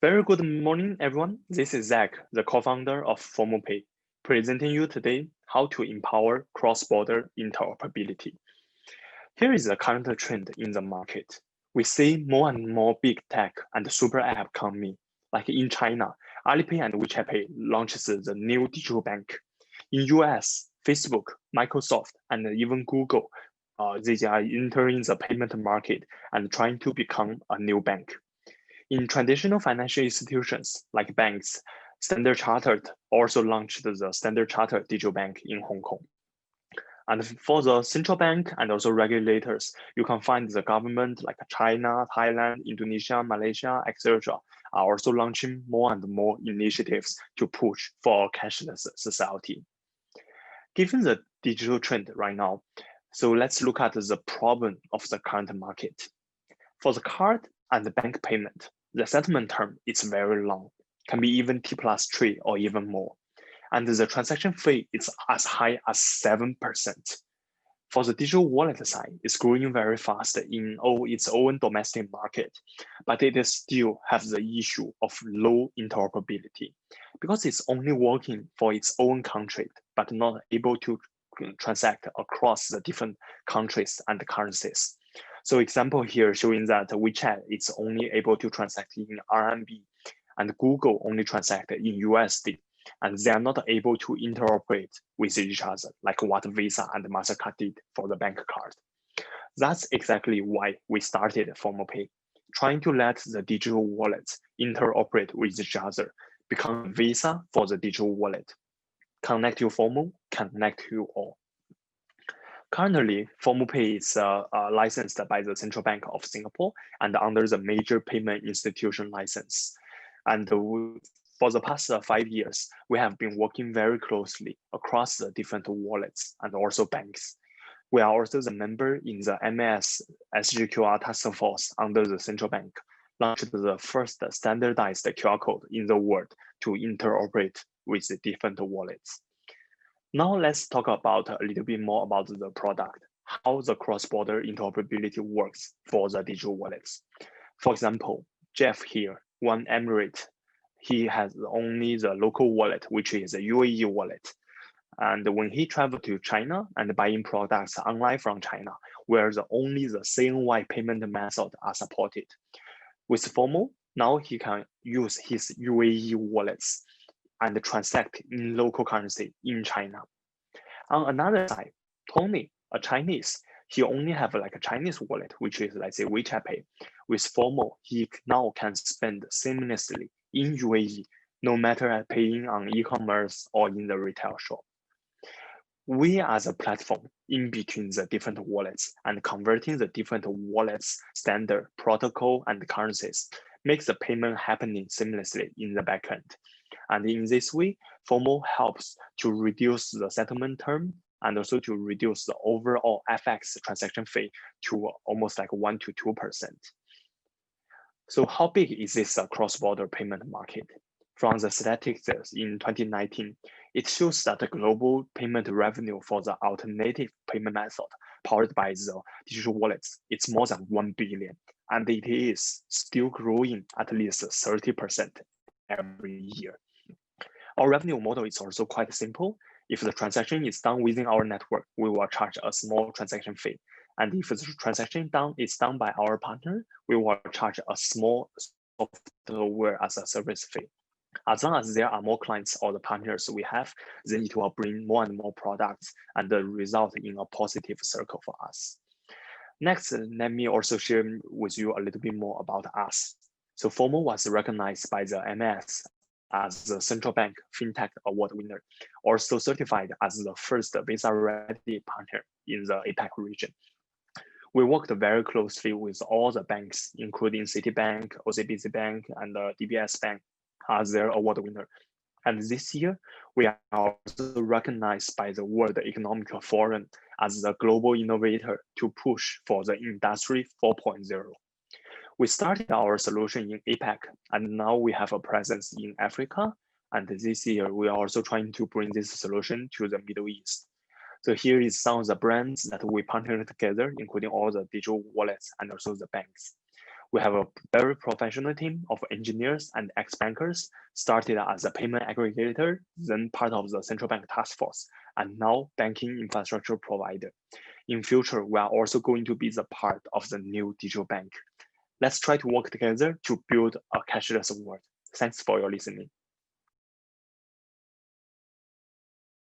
Very good morning, everyone. This is Zach, the co-founder of FOMO Pay, presenting you today how to empower cross-border interoperability. Here is the current trend in the market. We see more and more big tech and super app coming. Like in China, Alipay and WeChat Pay launches the new digital bank. In US, Facebook, Microsoft, and even Google, they are entering the payment market and trying to become a new bank. In traditional financial institutions like banks, Standard Chartered also launched the Standard Chartered Digital Bank in Hong Kong. And for the central bank and also regulators, you can find the government like China, Thailand, Indonesia, Malaysia, etc. are also launching more and more initiatives to push for a cashless society. Given the digital trend right now, so let's look at the problem of the current market. For the card and the bank payment, the settlement term is very long, can be even T+3 or even more. And the transaction fee is as high as 7%. For the digital wallet side, it's growing very fast in its own domestic market, but it still has the issue of low interoperability because it's only working for its own country, but not able to transact across the different countries and currencies. So example here showing that WeChat is only able to transact in RMB and Google only transact in USD, and they are not able to interoperate with each other like what Visa and MasterCard did for the bank card. That's exactly why we started FOMO Pay, trying to let the digital wallets interoperate with each other, become Visa for the digital wallet. Connect your FOMO, connect you all. Currently, FOMO Pay is licensed by the Central Bank of Singapore and under the Major Payment Institution license. And for the past 5 years, we have been working very closely across the different wallets and also banks. We are also the member in the MAS SGQR task force under the Central Bank, launched the first standardized QR code in the world to interoperate with the different wallets. Now let's talk about a little bit more about the product, how the cross-border interoperability works for the digital wallets. For example, Jeff here, one Emirate, he has only the local wallet, which is a UAE wallet. And when he traveled to China and buying products online from China, where only the CNY payment method are supported. With FOMO, now he can use his UAE wallets and transact in local currency in China. On another side, Tony, a Chinese, he only have like a Chinese wallet, which is let's say WeChat Pay. With FOMO, he now can spend seamlessly in UAE, no matter paying on e-commerce or in the retail shop. We as a platform in between the different wallets and converting the different wallets standard protocol and currencies makes the payment happening seamlessly in the backend. And in this way, FOMO helps to reduce the settlement term and also to reduce the overall FX transaction fee to almost like 1 to 2%. So how big is this cross-border payment market? From the statistics in 2019, it shows that the global payment revenue for the alternative payment method powered by the digital wallets, it's more than 1 billion, and it is still growing at least 30% every year. Our revenue model is also quite simple. If the transaction is done within our network, we will charge a small transaction fee. And if the transaction is done by our partner, we will charge a small software as a service fee. As long as there are more clients or the partners we have, then it will bring more and more products and result in a positive circle for us. Next, let me also share with you a little bit more about us. So FOMO was recognized by the MAS as the Central Bank FinTech Award winner, also certified as the first Visa-ready partner in the APAC region. We worked very closely with all the banks, including Citibank, OCBC Bank, and DBS Bank as their award winner. And this year, we are also recognized by the World Economic Forum as the global innovator to push for the Industry 4.0. We started our solution in APAC, and now we have a presence in Africa. And this year, we are also trying to bring this solution to the Middle East. So here is some of the brands that we partnered together, including all the digital wallets and also the banks. We have a very professional team of engineers and ex-bankers, started as a payment aggregator, then part of the central bank task force, and now banking infrastructure provider. In future, we are also going to be the part of the new digital bank. Let's try to work together to build a cashless world. Thanks for your listening.